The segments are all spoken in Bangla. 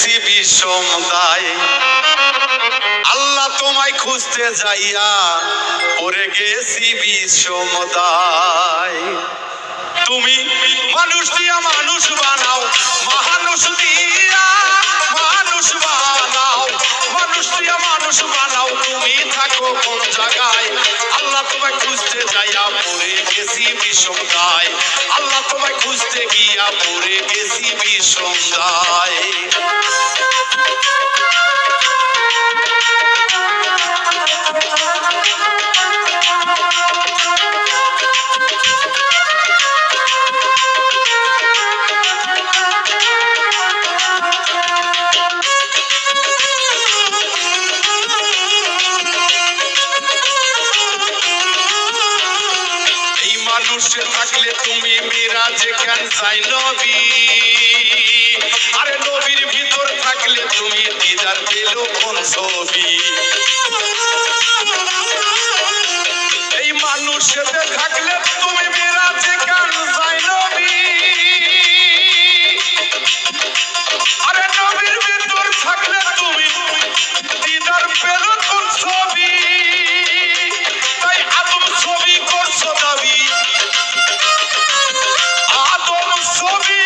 বিষম দায় আল্লাহ তোমায় খুঁজতে যাইয়া পড়ে গেছি বিষম দায়। তুমি মানুষ দিয়া মানুষ বানাও, মানুষ দিয়া মানুষ বানাও, মানুষ দিয়া মানুষ বানাও, তুমি থাকো কোন জায়গায়? আল্লাহ তোমায় খুঁজতে যাইয়া পড়ে গেছি বিষম দায়, আল্লাহ তোমায় খুঁজতে গিয়া পড়ে গেছি বিষম দায়। মানুষে থাকলে তুমি মিরাজে কেন যাই নবী, আরে নবীর ভিতর থাকলে তুমি দিদার পেলো কোন ছবি? এই মানুষেতে থাকলে তুমি মিরাজে কেন যাই নবী, আরে নবীর ভিতর থাকলে তুমি দিদার পেলো কোন ছবি? তাই আদম ছবি করছো দাবি, আদম ছবি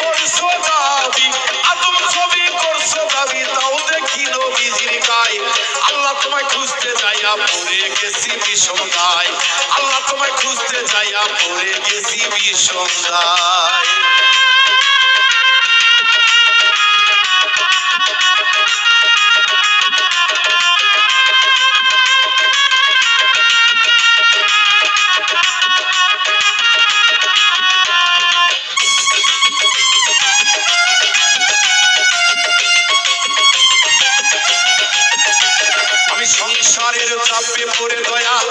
করছো দাবি, আদম ছবি করছো দাবি, তাও দেখি নবীজির গায়ে। আল্লাহ তোমায় খুঁজতে যাইয়া পড়ে গেছি বিষম দায়, আল্লাহ তোমায় খুঁজতে যাইয়া পড়ে গেছি বিষম দায়। সংসারের চাপে পড়ে দয়াল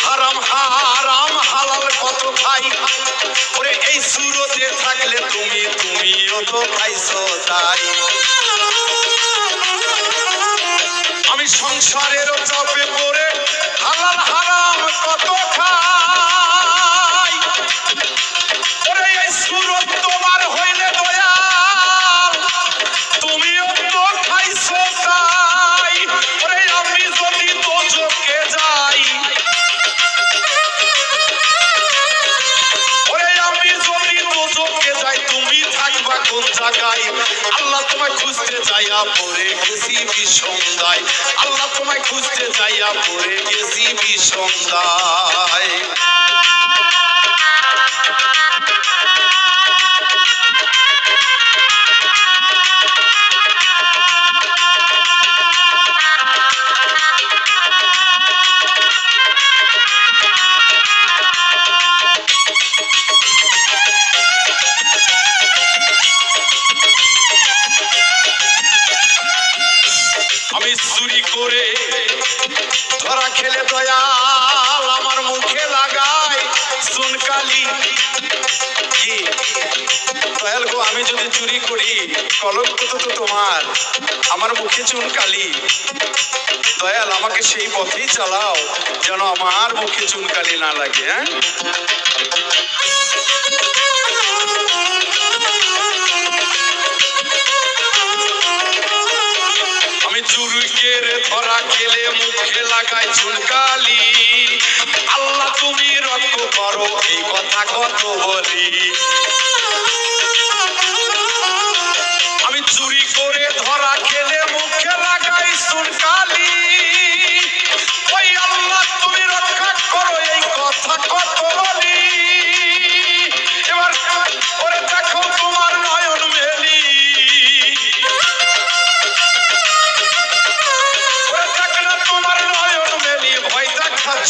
হারাম হারাম হালাল কত খাই, ওরে এই সুরতে থাকলে তুমিও তো খাইছো তাই। আমি সংসারের চাপে পড়ে হালাল হারাম কত খাই, ওরে এই সুরত তোমার হইলে দয়াল তুমিও তো খাইছো তাই। ওরে আমি যদি দোজখে যাই, ওরে আমি যদি দোজখে যাই, তুমি থাকবা কোন জায়গায়? আল্লাহ তোমায় খুঁজতে যাইয়া পড়ে গেছি বিষম দায়, আল্লাহ তোমায় খুঁজতে যাইয়া পড়ে গেছি বিষম দায়। আমি চুরি করে ধরা খেলে দয়াল আমার মুখে লাগাই চুনকালি। কি দয়াল গো, আমি যদি চুরি করি কলঙ্ক তো তোমার, আমার মুখে চুনকালি। দয়াল আমাকে সেই পথেই চালাও যেন আমার মুখে চুনকালি না লাগে। হ্যাঁ, আমি চুরিকের ধরা খেলে মুখে লাগাই চুনকালি। আল্লাহ তুমি রক্ষা করো, এই কথা কত বলি। আমি চুরি করে ধরা খেলে মুখে লাগাই চুনকালি, ওই আল্লাহ তুমি রক্ষা করো, এই কথা কত বলি। এবার ওরে দেখো তোমার নয়ন মেলি,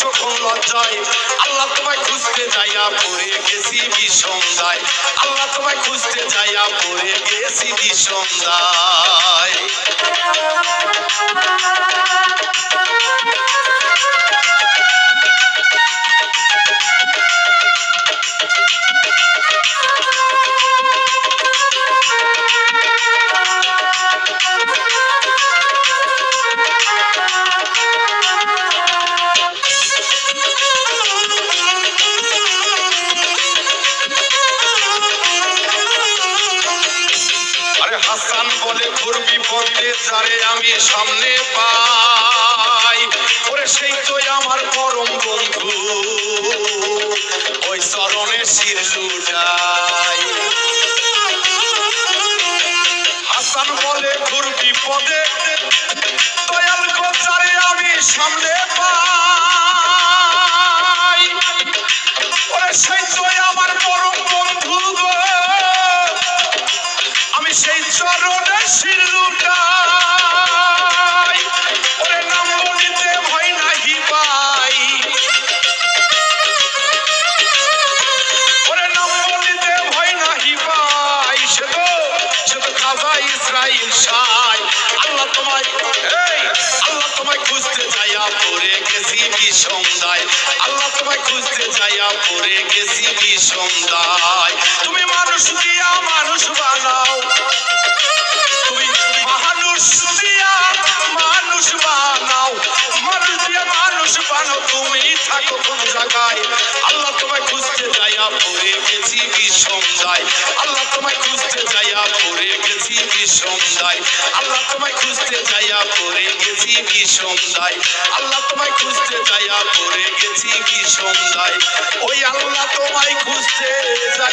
চোখের লজ্জায় আল্লাহ তোমায় খুঁজতে যাইয়া পড়ে গেছি বিষম দায়, আল্লাহ তোমায় খুঁজতে যাইয়া পড়ে গেছি বিষম দায়। হাসান বলে ঘোর বিপদে যারে আমি সামনে পাই, ওরে সেই তো আমার পরম বন্ধু, ওই চরণে শির লুটাই। হাসান বলে ঘোর বিপদে দয়াল গো যারে আমি সামনে পাই, ওরে সেই তো আমার পরম বন্ধু গো, আমি সেই চরণে শির লুটাই। ওরে নাম বলিতে ভয় নাহি পাই, ওরে নাম বলিতে ভয় নাহি পাই, সে তো খাজা ইসরাইল শাহ। আল্লাহ তোমায় আল্লাহ তোমায় খুঁজতে যাইয়া পড়ে গেছি বিষম দায়, আল্লাহ তোমায় খুঁজতে যাইয়া পড়ে গেছি বিষম দায়। তুমি মানুষ দিয়া মানুষ বানাও, তুমি মানুষ দিয়া মানুষ বানাও, মানুষ দিয়া মানুষ বানাও, তুমি থাকো কোন জায়গায়? আল্লাহ তোমায় খুঁজতে যাইয়া পড়ে গেছি বিষম দায়, আল্লাহ তোমায় খুঁজতে যাইয়া পড়ে গেছি বিষম দায়, আল্লাহ তোমায় খুঁজতে যাইয়া পড়ে গেছি বিষম দায়, আল্লাহ তোমায় খুঁজতে যাইয়া পড়ে গেছি বিষম দায়। ওই আল্লাহ তোমায় খুঁজতে যাই